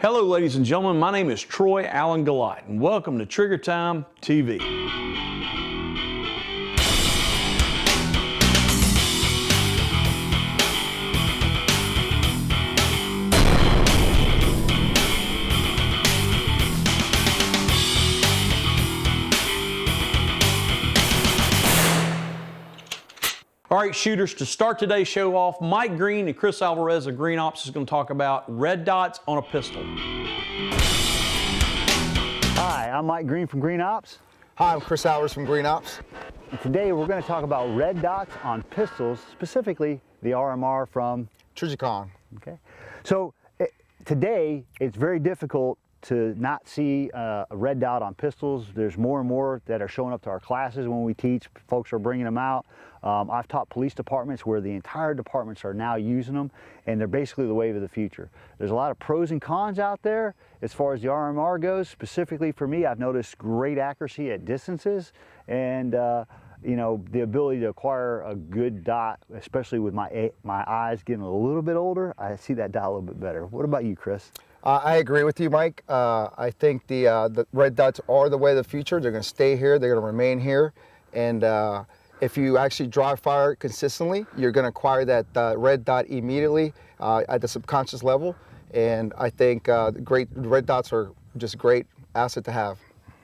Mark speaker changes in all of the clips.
Speaker 1: Hello, ladies and gentlemen. My name is Troy Allen Golight, and welcome to Trigger Time TV. All right, shooters, to start today's show off, Mike Green and Chris Alvarez of Green Ops is going to talk about red dots on a pistol.
Speaker 2: Hi, I'm Mike Green from Green Ops.
Speaker 3: Hi, I'm Chris Alvarez from Green Ops.
Speaker 2: And today we're going to talk about red dots on pistols, specifically the RMR from
Speaker 3: Trigicon.
Speaker 2: Okay, so today it's very difficult to not see a red dot on pistols. There's more and more that are showing up to our classes when we teach. Folks are bringing them out. I've taught police departments where the entire departments are now using them, and they're basically the wave of the future. There's a lot of pros and cons out there as far as the RMR goes. Specifically for me, I've noticed great accuracy at distances, and you know, the ability to acquire a good dot, especially with my eyes getting a little bit older. I see that dot a little bit better. What about you, Chris?
Speaker 3: I agree with you, Mike. I think the red dots are the way of the future. They're going to stay here. They're going to remain here. And if you actually dry fire consistently, you're going to acquire that red dot immediately at the subconscious level. And I think red dots are just a great asset to have.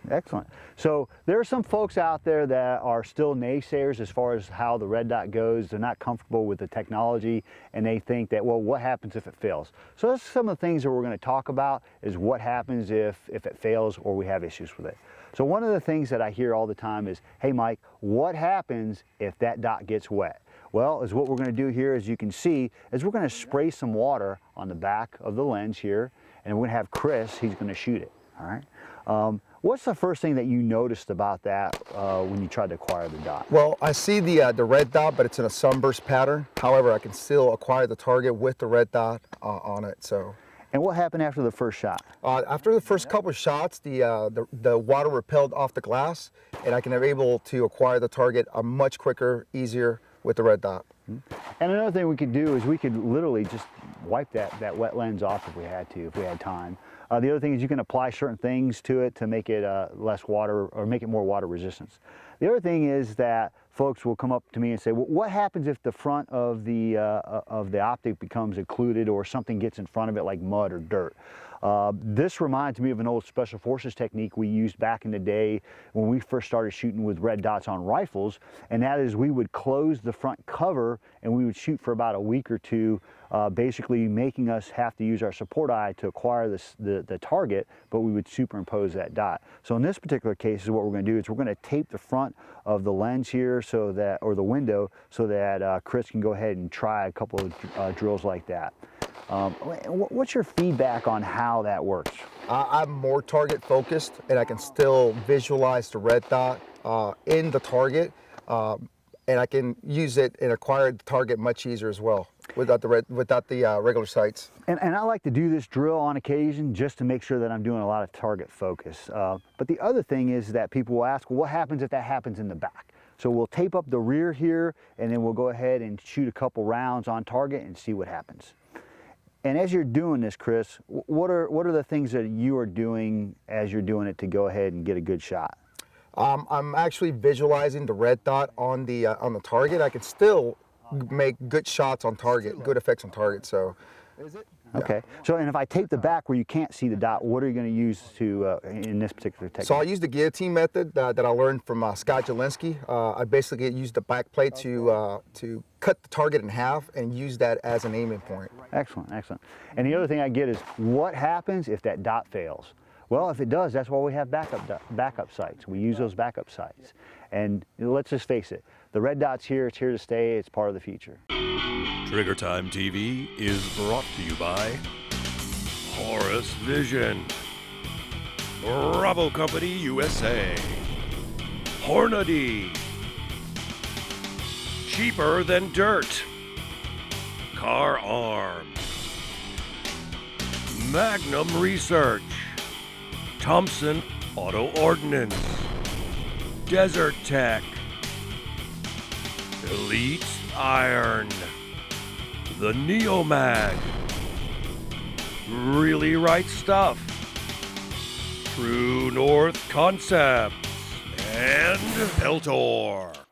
Speaker 2: Excellent. So there are some folks out there that are still naysayers as far as how the red dot goes. They're not comfortable with the technology, and they think that, well, what happens if it fails? So that's some of the things that we're going to talk about, is what happens if it fails or we have issues with it. So one of the things that I hear all the time is, hey Mike, what happens if that dot gets wet? Well, is what we're going to do here, as you can see, is we're going to spray some water on the back of the lens here, and we're going to have Chris, he's going to shoot it, all right? What's the first thing that you noticed about that when you tried to acquire the dot?
Speaker 3: Well, I see the red dot, but it's in a sunburst pattern. However, I can still acquire the target with the red dot on it. So.
Speaker 2: And what happened after the first shot?
Speaker 3: After the first couple of shots, the water repelled off the glass, and I can be able to acquire the target much quicker, easier with the red dot.
Speaker 2: And another thing we could do is we could literally just wipe that wet lens off if we had to, if we had time. The other thing is you can apply certain things to it to make it less water, or make it more water resistance. The other thing is that folks will come up to me and say, well, what happens if the front of the optic becomes occluded or something gets in front of it like mud or dirt? This reminds me of an old Special Forces technique we used back in the day when we first started shooting with red dots on rifles, and that is we would close the front cover and we would shoot for about a week or two, basically making us have to use our support eye to acquire the target, but we would superimpose that dot. So in this particular case, what we're going to do is we're going to tape the front of the lens here, so that, or the window, so that Chris can go ahead and try a couple of drills like that. What's your feedback on how that works?
Speaker 3: I'm more target focused, and I can still visualize the red dot in the target, and I can use it and acquire the target much easier as well without the regular sights.
Speaker 2: And I like to do this drill on occasion just to make sure that I'm doing a lot of target focus. But the other thing is that people will ask, well, what happens if that happens in the back? So we'll tape up the rear here, and then we'll go ahead and shoot a couple rounds on target and see what happens. And as you're doing this, Chris, what are the things that you are doing as you're doing it to go ahead and get a good shot?
Speaker 3: I'm actually visualizing the red dot on the target. I can still make good shots on target, good effects on target. So. Is it?
Speaker 2: Okay. So, and if I tape the back where you can't see the dot, what are you going to use to in this particular technique?
Speaker 3: So I use the guillotine method that I learned from Scott Jelinski. I basically use the back plate to cut the target in half and use that as an aiming point.
Speaker 2: Excellent, excellent. And the other thing I get is, what happens if that dot fails? Well, if it does, that's why we have backup sights. We use those backup sights. And let's just face it, the red dot's here, it's here to stay, it's part of the future.
Speaker 4: Trigger Time TV is brought to you by Horus Vision, Bravo Company USA, Hornady, Cheaper Than Dirt, Car Arms, Magnum Research, Thompson Auto Ordnance, Desert Tech, Elite Iron, the Neomag, Really Right Stuff, True North Concepts, and Peltor.